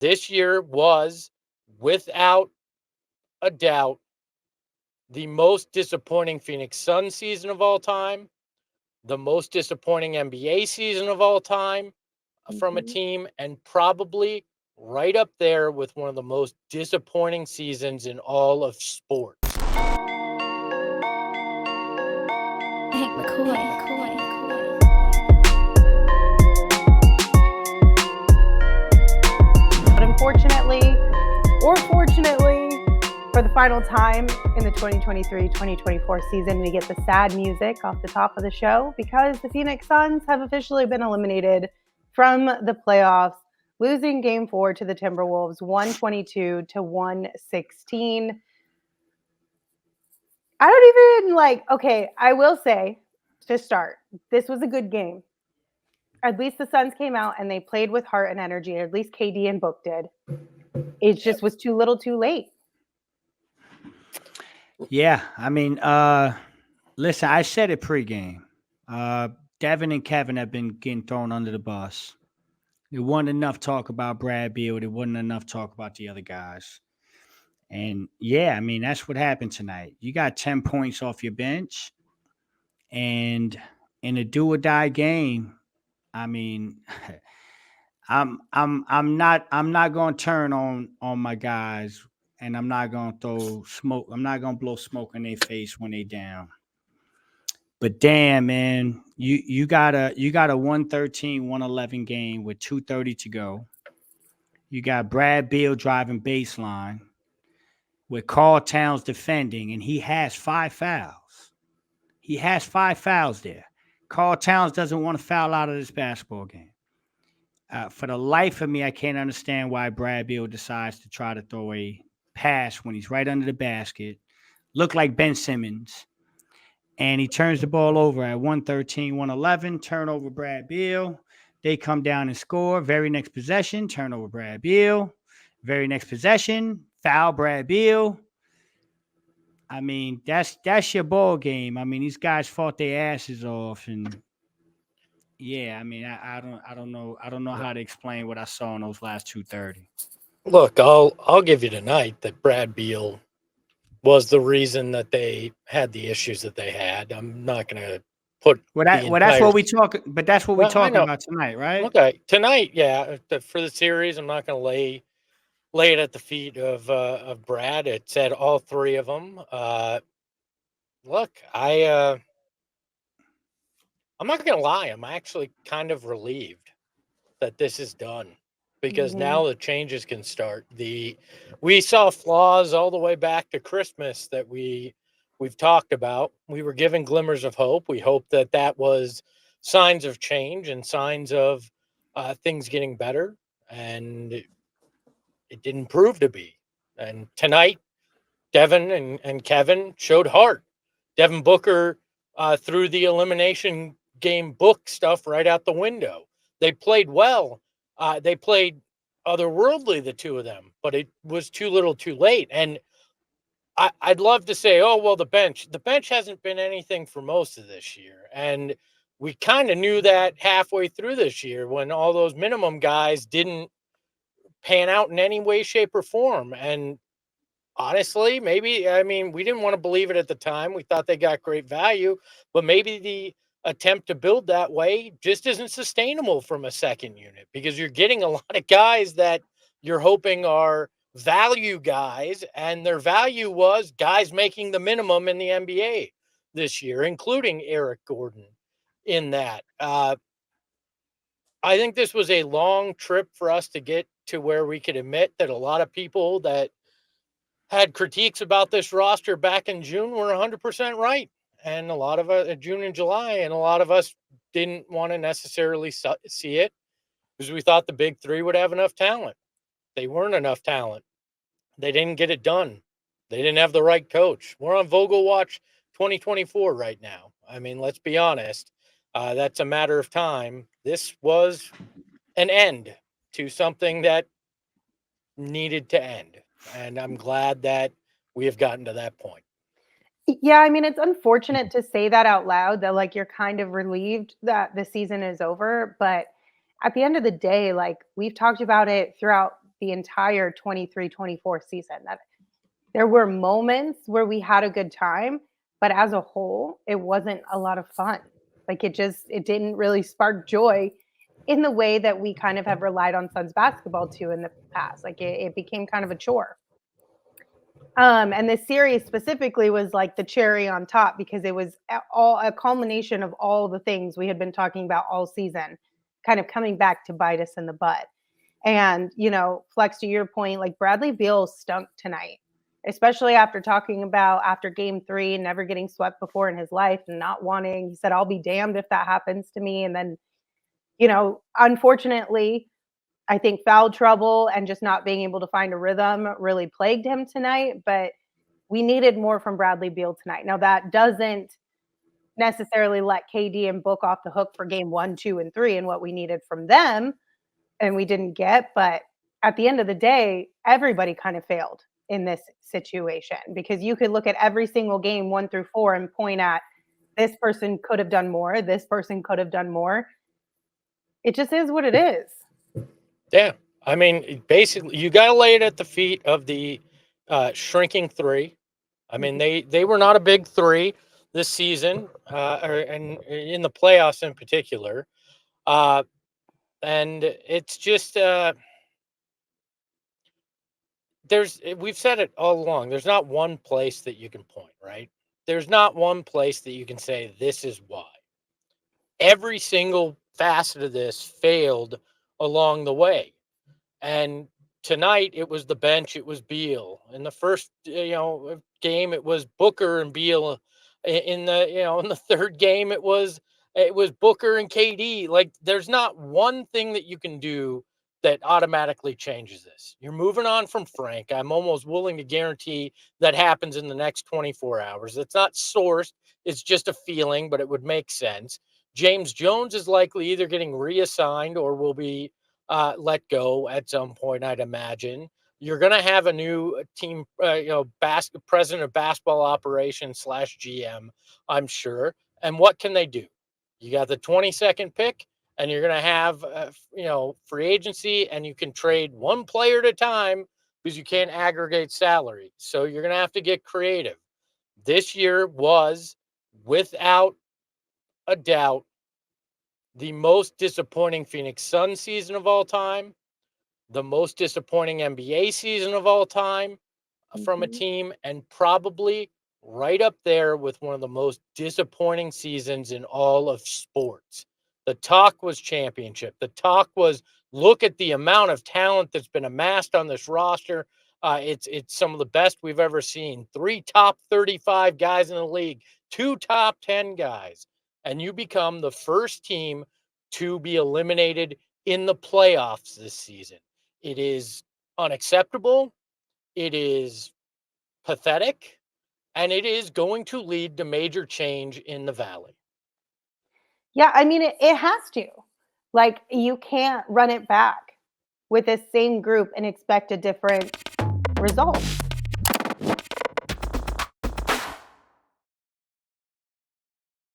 This year was, without a doubt, the most disappointing Phoenix Suns season of all time, the most disappointing NBA season of all time from a Mhm. team, and probably right up there with one of the most disappointing seasons in all of sports. Hank McCoy. But unfortunately, or fortunately, for the final time in the 2023-2024 season, we get the sad music off the top of the show because the Phoenix Suns have officially been eliminated from the playoffs, losing Game 4 to the Timberwolves 122-116. I don't even okay, I will say to start, this was a good game. At least the Suns came out and they played with heart and energy. At least KD and Book did. It just was too little too late. Yeah, I mean, listen, I said it pregame. Devin and Kevin have been getting thrown under the bus. There wasn't enough talk about Brad Beal. There wasn't enough talk about the other guys. And yeah, I mean, that's what happened tonight. You got 10 points off your bench, and in a do or die game, I mean, I'm not going to turn on my guys, and I'm not going to throw smoke. I'm not going to blow smoke in their face when they down. But damn, man, you got a 113-111 game with 2:30 to go. You got Brad Beal driving baseline with Karl Towns defending, and he has 5 fouls. He has 5 fouls there. Karl Towns doesn't want to foul out of this basketball game. For the life of me, I can't understand why Brad Beal decides to try to throw a pass when he's right under the basket. Look like Ben Simmons. And he turns the ball over at 113-111. Turnover Brad Beal. They come down and score. Very next possession, turnover Brad Beal. Very next possession, foul Brad Beal. I mean, that's your ball game. I mean, these guys fought their asses off, and yeah, I mean, I don't know how to explain what I saw in those last 2:30. Look, I'll give you tonight that Brad Beal was the reason that they had the issues that they had. I'm not going to put the That's entire. what we talk, but that's what we're Well, I talking know. about tonight, right? Okay, tonight, yeah, for the series, I'm not going to lay it at the feet of Brad. It said all three of them. Look, I'm not going to lie. I'm actually kind of relieved that this is done because Mhm. now the changes can start. We saw flaws all the way back to Christmas that we've talked about. We were given glimmers of hope. We hoped that was signs of change and signs of things getting better, and it didn't prove to be. And tonight, Devin and Kevin showed heart. Devin Booker threw the elimination game book stuff right out the window. They played well. They played otherworldly, the two of them, but it was too little too late. And I'd love to say, oh, well, the bench hasn't been anything for most of this year. And we kind of knew that halfway through this year when all those minimum guys didn't pan out in any way, shape, or form. And honestly, maybe, I mean, we didn't want to believe it at the time. We thought they got great value, but maybe the attempt to build that way just isn't sustainable from a second unit because you're getting a lot of guys that you're hoping are value guys, and their value was guys making the minimum in the NBA this year, including Eric Gordon in that. I think this was a long trip for us to get to where we could admit that a lot of people that had critiques about this roster back in June were 100% right. And a lot of us, June and July, and a lot of us didn't want to necessarily see it because we thought the big three would have enough talent. They weren't enough talent. They didn't get it done. They didn't have the right coach. We're on Vogel Watch 2024 right now. I mean, let's be honest. That's a matter of time. This was an end to something that needed to end. And I'm glad that we have gotten to that point. Yeah, I mean, it's unfortunate to say that out loud that you're kind of relieved that the season is over, but at the end of the day, we've talked about it throughout the entire 23-24 season. That there were moments where we had a good time, but as a whole, it wasn't a lot of fun. Like it didn't really spark joy in the way that we kind of have relied on Suns basketball to in the past. Like it became kind of a chore. And this series specifically was like the cherry on top because it was all a culmination of all the things we had been talking about all season, kind of coming back to bite us in the butt. And, Flex, to your point, like Bradley Beal stunk tonight, especially after talking about after game 3, never getting swept before in his life and not wanting, he said, I'll be damned if that happens to me. And then, unfortunately, I think foul trouble and just not being able to find a rhythm really plagued him tonight, but we needed more from Bradley Beal tonight. Now that doesn't necessarily let KD and Book off the hook for game 1, 2, and 3 and what we needed from them and we didn't get, but at the end of the day, everybody kind of failed in this situation because you could look at every single game 1 through 4 and point at this person could have done more, this person could have done more. It just is what it is. Yeah. I mean, basically, you got to lay it at the feet of the shrinking 3. I mean, they were not a big 3 this season, and in the playoffs in particular. And it's just we've said it all along. There's not one place that you can point, right? There's not one place that you can say this is why. Every single facet of this failed along the way. And tonight it was the bench, it was Beal. In the first game it was Booker and Beal. In the third game it was Booker and KD. Like there's not one thing that you can do that automatically changes this. You're moving on from Frank. I'm almost willing to guarantee that happens in the next 24 hours. It's not sourced, it's just a feeling, but it would make sense. James Jones is likely either getting reassigned or will be let go at some point, I'd imagine. You're going to have a new team, president of basketball operations / GM, I'm sure. And what can they do? You got the 22nd pick, and you're going to have, free agency, and you can trade one player at a time because you can't aggregate salary. So you're going to have to get creative. This year was, without a doubt, the most disappointing Phoenix Suns season of all time, the most disappointing NBA season of all time from a team, and probably right up there with one of the most disappointing seasons in all of sports. The talk was championship. The talk was, look at the amount of talent that's been amassed on this roster. It's some of the best we've ever seen. 3 top 35 guys in the league, 2 top 10 guys. And you become the first team to be eliminated in the playoffs this season. It is unacceptable. It is pathetic. And it is going to lead to major change in the Valley. Yeah, I mean, it has to. Like, you can't run it back with this same group and expect a different result.